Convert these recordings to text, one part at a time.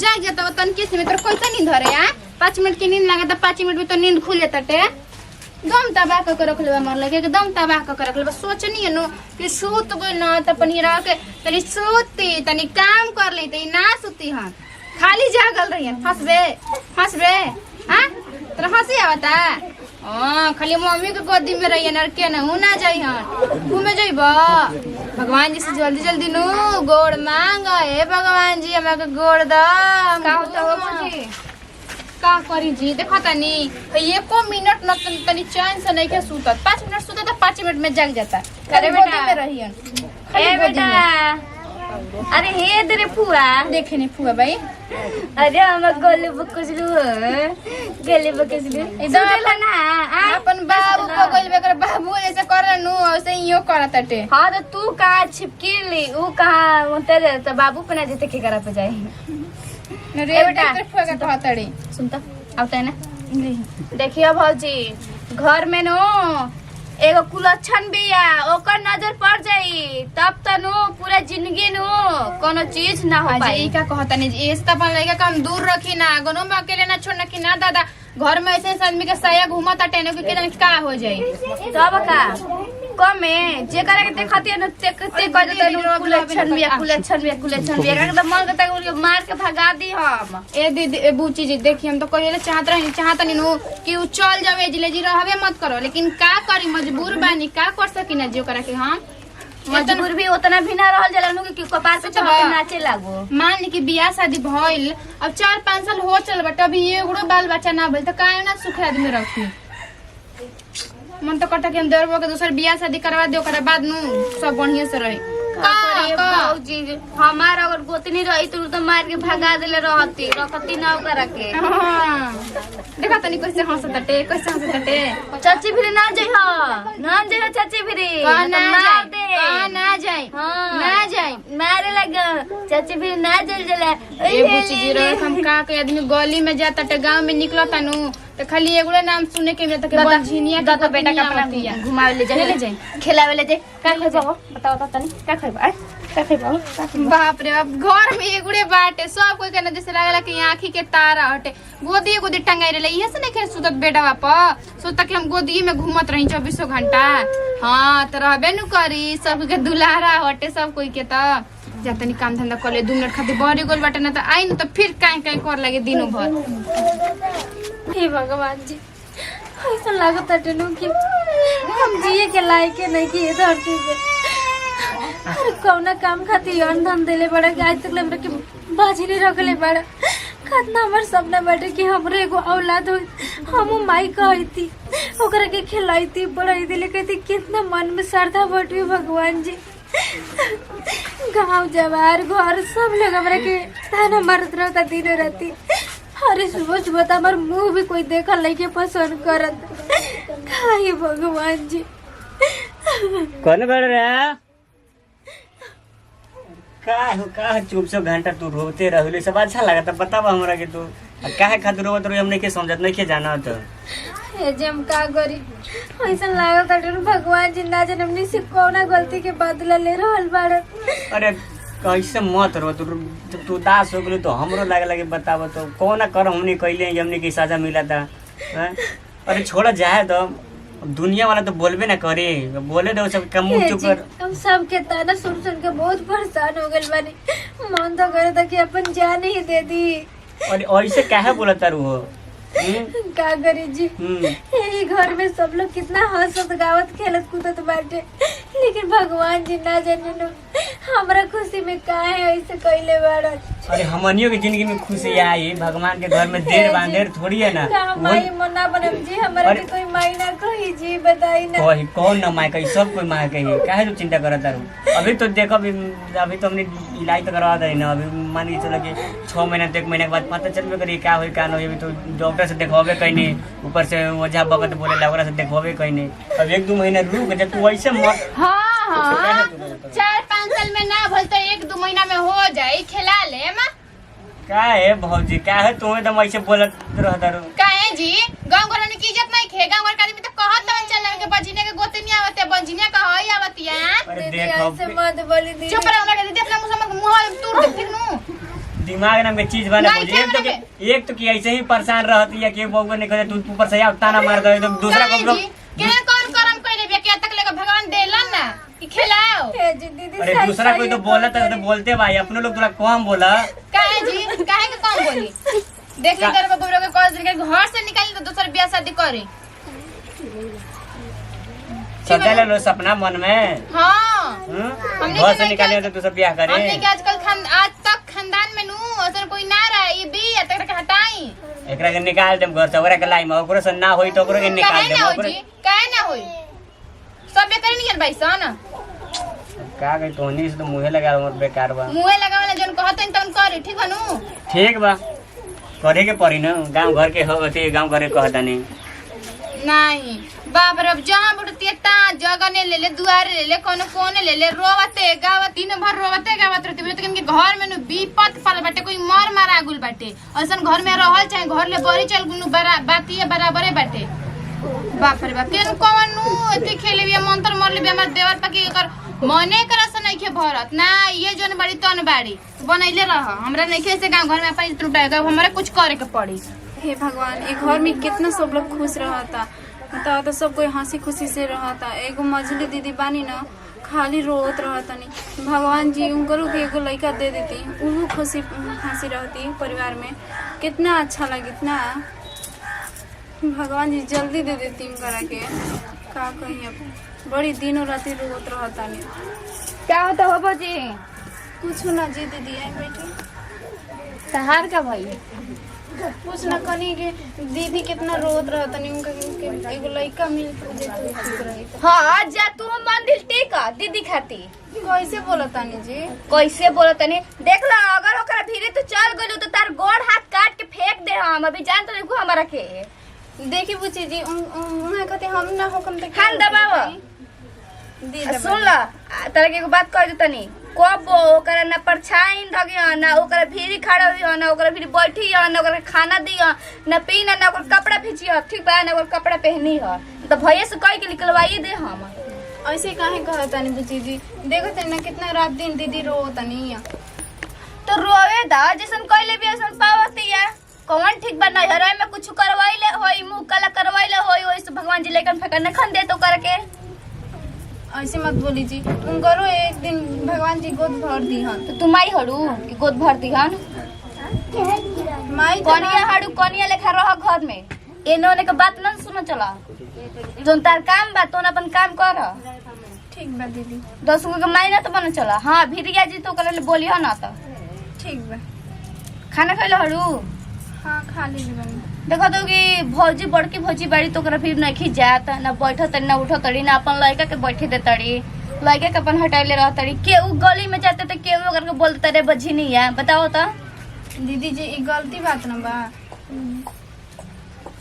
जाग जाता तन किस में तोर कैसे नींद धरे आ 5 मिनट की नींद लगा तो 5 मिनट में तो नींद खुल जाता टे दम तबाह कर रख ले मन लगे एकदम तबाह कर रख ले सोचनी है नो कि सूत गई ना त पनी रह के तनी सूती तनी काम कर ली त ना सूती हां खाली जागल रही हंसबे हां तोरा हंसी आवता खाली मम्मी के गोदी में रही न के ना जाई हन घूमे जइबा भगवान जी से जल्दी जल्दी नु गोड़ मांग हे भगवान जी हमरा के गोड़ द का होता हो मुझे का करी जी देखो तनी एको मिनट न तनी चैन से नहीं के सूतत 5 मिनट सूतत तो 5 मिनट में जग जाता अरे बेटा में रहियन ए बेटा अरे हे तेरे फुआ देखे नहीं फुआ भाई अरे हम गले बकसलू इधर ना अपन बाबू को गइल बेकर बाबू ऐसे करनु ऐसे इयो करतटे हां तो तू का छिपकी ली ऊ कहां तेरे तो बाबू पे ना जेते के करा पे जाए रे बेटा फुआ का कहतड़ी सुन तो आवता है ना देखियो भौजी घर में नो एगो कुलच्छन बिया ओकर नजर पड़ जाई तब तनु पूरा जिंदगी नु कोनो चीज ना हो पाई ई का कहतनी इस त अपन लइका काम दूर रखी ना गनो में अकेले ना छोड़ना कि ना दादा घर में ऐसे आदमी के साया घुमाता टेने के केना का हो जाई तब का कमे जे करे के देखती न ते कह दे कुलच्छन बिया एकदम मन करता है मार के भगा दी हम ए दीदी बूची जी देखी हम तो कहिले चाहतनी नु कि उ चल जावे जिले जी रहबे मत करो लेकिन का करी मजबूर बानी का कर सकी ना जो करे के हम मजबूर भी उतना भी ना रहल जला नु कि कपार पे चढ़ के नाचे लागो मान ली कि बियाह शादी भइल अब 4-5 साल हो चल बट अभी एगो बाल बच्चा ना भइल त काहे ना सुख आदमी रखी मन तो कटा कि हम देरबो के दूसर बियाह शादी करवा दे ओकरा बाद नु सब बढ़िया से रहे भौजी हमार अगर गोतनी रही तो मार के भगा देले रखती ना ओकरा के देखा तनी कैसे हंसतटे चाची फिर ना जइहो चाची फिर ना जाए मारे लगा चाची फिर ना जला ए बुची जी रे हम का के आदमी गली में जाता टे गांव में निकलता नु तो खाली एगो नाम सुने के मिलता के बंझिनिया दादा बेटा का अपना घुमावे ले जाए खिलावे ले जाए का खइबो बताओ तनी का खइबो बाप रे बाप घर में एगुड़े बाटे सब कोई कहना जैसे लागला कि आँखी के तारा हटे गोदी टंगाई रहे इहे से नहीं खेल सुतत बेटा बापा सोचता कि हम गोदी में घूमत रही 24 घंटा हाँ तो रहबे नु करी सब के दुलारा हटे सब कोई के तो जातनी काम धंधा कर ले 2 मिनट खातिर बड़ी गोल बाटे ना तो आई न तो फिर काहे कर लगे दिनों भर हे भगवान जी ऐसा लागत है कि हम जिए के लायक नहीं कि ये धरती पे अरे कौना काम खातिर अन्न धन देले बड़ा कि आज तक हमरा के बाजी नहीं रखले बड़ा कितना हमर सपना बाटे कि हमरो एगो औलाद हो हम माई कहती ओकरा के खिलाईती पढ़ाईती लिखाईती कितना मन में श्रद्धा बटवी भगवान जी गाँव जवार घर सब लोग हमरा के ताना मारत रहता दिन राती अरे सुबह सुबह तो हमार मुंह भी कोई देखा लेके पसंद करत खाई भगवान जी कौन बड़ रहा का चुप से घंटा तू रोते रहले सब अच्छा लगता बतावा हमरा के तू काहे खातिर रोत रही हम नहीं के समझत नहीं के जाना तो ए जम का करी ऐसा लागत है भगवान जी ना जाने हमनी से कौना गलती के बदला ले रहल बाड़ अरे कैसे मत रो तू दास हो गेलो तो हमरो लागे बताव तो कौन कर हमने कहले हमने की सजा मिला था अरे छोड़ा जाए तो दुनिया वाला तो बोलबे ना करे बोले दो सब कम मुंह चुप कर हम सब के ताना सुन के बहुत परेशान हो गइल बानी मन तो करे था कि अपन जान ही दे दी अरे ऐसे काहे बोलता रू हो का करी जी यही घर में सब लोग कितना हंसत गावत खेलत कूदत बाटे लेकिन भगवान जी ना जाने नो हमरा खुशी में काहे ऐसे कइले बाड़ा अरे हमनियों की जिंदगी में खुशी आई भगवान के घर में देर बांधेर थोड़ी है ना माई मना बनम जी हमरा के कोई माई ना कही जी बताई ना कोई कौन ना माई कही सब कोई माई कही काहे तू चिंता करत रू अभी तो देखो अभी तो हमने इलाज तो करवा दे ना अभी मान के चलो कि 6 महीना तक महीने के बाद पता चलबे करी क्या होई का नहीं अभी तो डॉक्टर से देखवाबे कहीं नहीं ऊपर से ओझा भगत बोले ओकरा से देखवाबे कहीं नहीं अब 1-2 महीना रुक जा तू ऐसे मत हाँ 4-5 साल में ना भल तो 1-2 महीना में हो जाए खिला ले माँ का है भौजी का है तुम्हें तो ऐसे बोलत रहता रू काहे जी गांव घर में की इज्जत नहीं खे गांव घर का आदमी तो कहत तवन चल के बजिने के गोतनी आवते बंजिने का होई आवतिया अरे देखो ऐसे मत बोली दी चुप रहो ना दीदी अपना मुंह में मुंह तोड़ दे फिर नु दिमाग ना में चीज बना नहीं, क्या एक तो कि ऐसे ही परेशान रहती है कि बउआ नहीं करे तू ऊपर से ताना मार दे तो दूसरा काहे को जी? केना कौन करम कइले बे के तक लेके भगवान देलन ना कि खिलाओ। हे जी दीदी अरे सही दूसरा कोई तो सही बोला तो बोलते भाई अपने लोग थोड़ा कम बोला। काहे जी काहे के कम बोली देखी का- कर बगुरो के कॉलेज के घर से निकाली तो दूसरा ब्याह शादी करे। सोचा लो सपना मन में हां हमने घर के से नहीं निकाले क्या- तो दूसरा ब्याह करे। हमने के आजकल आज तक खानदान में नु असर कोई ना रहा ये भी या तक हटाई एकरा के निकाल देम घर से ओकरा के लाई में ओकरो से ना होई तो ओकरो के निकाल काहे देम ना हो ओकरो जी काहे ना होई सब बेकार नहीं भाई सन का गई तोनी से तो मुंहे लगा मत बेकार बा। मुंह लगावला जन कहत तन करे ठीक बनू ठीक बा करे के पड़ी ना गांव घर के होती गांव घर के कहता नहीं। नहीं बाप रे अब जहाँ बुढ़ती ता जगह ने ले ले दुआरे ले ले कोनो कोने ले ले रोवते गावत दिन भर रोवते गावत रहती बोले कि घर में नु विपत पल बाटे कोई मर मारा गुल बाटे असन घर में रहल चाहे घर ले बरी चल गुनु बाती बराबरे बाटे। बाप रे बाप केन कौन नु एते खेले बिया मंत्र मर ले हमर देवर पकी एकर मने करस नहीं के भरत ना ये जन बड़ी तन बाड़ी बनैले रह हमरा नहीं के से गांव घर में अपन टूटाएगा हमरा कुछ करे के पड़ी। हे भगवान ये घर में कितना सब लोग खुश रहता तो सब कोई हंसी खुशी से रहता। एगो मझली दीदी बानी ना खाली रोत रहता नहीं भगवान जी उनको के एगो लड़का दे देती वो खुशी हंसी रहती परिवार में कितना अच्छा लगे इतना भगवान जी जल्दी दे देती उनकरा के का कहीं अब बड़ी दिनों राती रोत रहता नहीं। क्या होता हो बाजी कुछ ना जी दीदी आई बेटी सहार का भाई कुछ ना कनी के दीदी कितना रोत रहता नहीं उनका एगो लड़का मिल जाए तो ठीक रही। हाँ जा तू मंदिर टिक दीदी खाती कैसे बोला तानी जी कैसे बोलो तनी देख लो अगर ओकरा भीरे तू चल गलू तो तार गोड़ हाथ काट के फेंक दे हम अभी जान तो नहीं हमारा के देखी बुची जी उन्हें कहते हम ना हुक्म तक खान दबाव दी सुन ला तरह के एगो बात कह दे तनी कब ओकरा ना परछाई धगिया ना ओकरा भीरी खड़ा हुई ना ओकरा भीरी बैठी ना ओकरा खाना दिया ना पी ना ओकर कपड़ा खींची ठीक बा ना ओकर कपड़ा पहनी है तो भैया से कह के निकलवाई दे हम ऐसे काहे कहता नहीं बुची जी देखो तनी ना कितना रात दिन दीदी रो तनी तो रोवे दा जैसन कहले भी ऐसन पावती है कौन ठीक बा नहर में कुछ करवाइले होई मुंह काला करवाइले होई ओइ से भगवान जी लेकर फेंका न खन दे तो करके ऐसे मत बोली जी उनको एक दिन भगवान जी गोद भर दी हन तो तुम आई हड़ू कि गोद भर दी हन माई कनिया हड़ू कनिया लेखा रह घर में एने ओने के बात न सुनो चला जोन तार काम बा तो अपन काम कर ठीक बा दीदी 10 गो के माई ना तो बन चला हां भिरिया जी तो करे बोलियो ना तो ठीक बा खाना खइलो हड़ू हाँ खा ली बनी देखो तो कि भौजी बड़की भौजी बाड़ी तो फिर नहीं जात ना बैठ तड़ी ना उठ तड़ी ना अपन लड़का के बैठे दे तड़ी लड़का के अपन हटाइले रह तड़ी केहू गली में जाते तो केहू करके बोलते रे बझी नहीं है बताओ तो दीदी जी ये गलती बात ना बा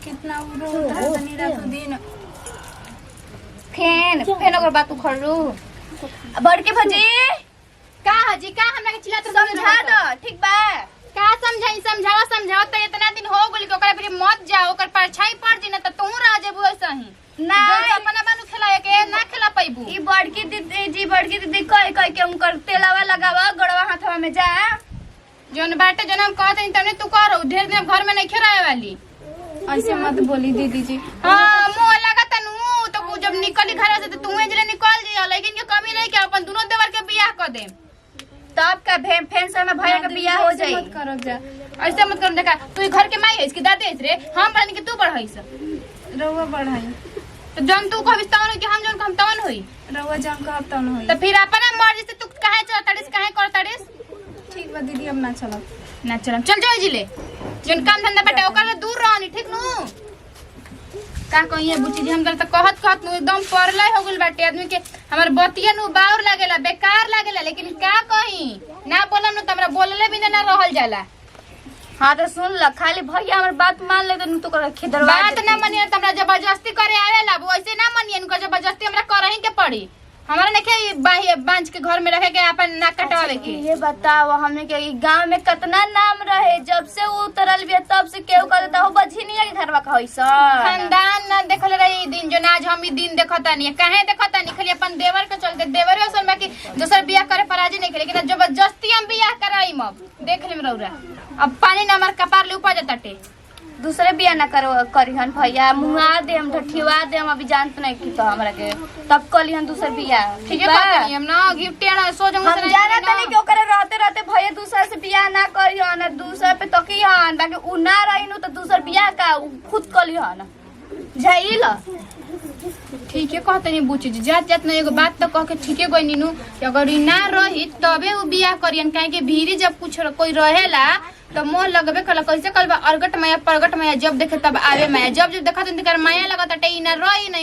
कितना तनी रात दिन फेन ओकर बात उखड़ू बड़की भौजी का हजी का हमरा के चिल्लात समझा दो ठीक बा का समझावा तो इतना दिन हो गेल ओकरा फिर मत जाओ ओकर परछाई पड़ जी ना त तू रह जेबू ऐसे ही ना अपना बानु खिलाए के ना खिला पैबू ई बड़की दीदी कह के उनकर तेलावा लगावा गड़वा हाथवा में जा जोन बाटे जन हम कहत हई तने तू करो ढेर दिन घर में नहीं खराए वाली ऐसे मत बोली दीदी जी हां मुंह लगा तनु तो जब निकली घर से तो तू जरे निकल जी लेकिन ये कमी नहीं के अपन दोनों देवर के बियाह कर दे तब का फैंस में भैया का बियाह हो जाई मत करब जा ऐसे मत कर देखा तू घर के माई है इसकी दादी है रे हम बन के तू बढ़ाई से रउआ बढ़ाई तो जन तू कहबिस तवन कि हम जन हम तवन होई रउआ जान कहब तब न होई तो फिर अपना मर्जी से तू काहे चलतड़िस काहे करतड़िस ठीक बा दीदी अब ना चलब ना चलम चल जाओ जिले जन काम धंधा बटे ओकर दूर रहनी ठीक नु का कहिए बुची जी हम तो कहत नु एकदम परले हो गेल बाटे आदमी के हमर बतिया नु बाउर लागेला बेकार लागेला लेकिन का कही ना बोलम नु त हमरा बोलले भी ना रहल जाला। हां तो सुन ल खाली भैया हमर बात मान ले तो कर खिदरवा बात ना मानिए त हमरा जबरदस्ती करे आवेला वो ऐसे ना मानिए नु जबरदस्ती हमरा करही के पड़ी हमारा नहीं बाही बांझ के घर में रखे के अपन नाक कटवावे के। ये बताओ हमने के गांव में कितना नाम रहे, जब से वो उतरल भी तब से केहू कर देता हो बझिनिया के घरवा कहै स खानदान ना देखल रही दिन जो आज हम ई दिन देखता नहीं काहे देखता नहीं खाली अपन देवर के चलते देवर असल में कि दोसर बियाह करे पर राजी नहीं लेकिन जबरदस्ती हम बियाह कराई अब देख लेम रौरा अब पानी ना हमार कपार ले ऊपर जाताटे दूसरे बियाह ना करिहन भैया, मुहा दे हम ठठिवा दे हम अभी जानत नहीं की तो हमरा के तब कलिहन दूसर बियाह ठीक है पता नहीं हम ना गिफ्ट आना सोच हम जाना तनी के ओकरे रहते रहते भैया दूसरा से बियाह ना करिहन और दूसरे पे तकिहन बाकी उ ना रहिनु तो दूसर बियाह का उ खुद कलिहन जाइल। ठीक है कहते नहीं बुची जी जात जात नहीं एगो बात तो कह के ठीक है कोई नीनू कि अगर ई ना रही तबे उ बियाह करियन काहे के भीरी जब कुछ कोई रहेला तो मोह लगबे कला कैसे कलबा अर्गट माया परगट माया जब देखे तब आवे माया जब जब देखा तो माया लगता टे ई ना रही नहीं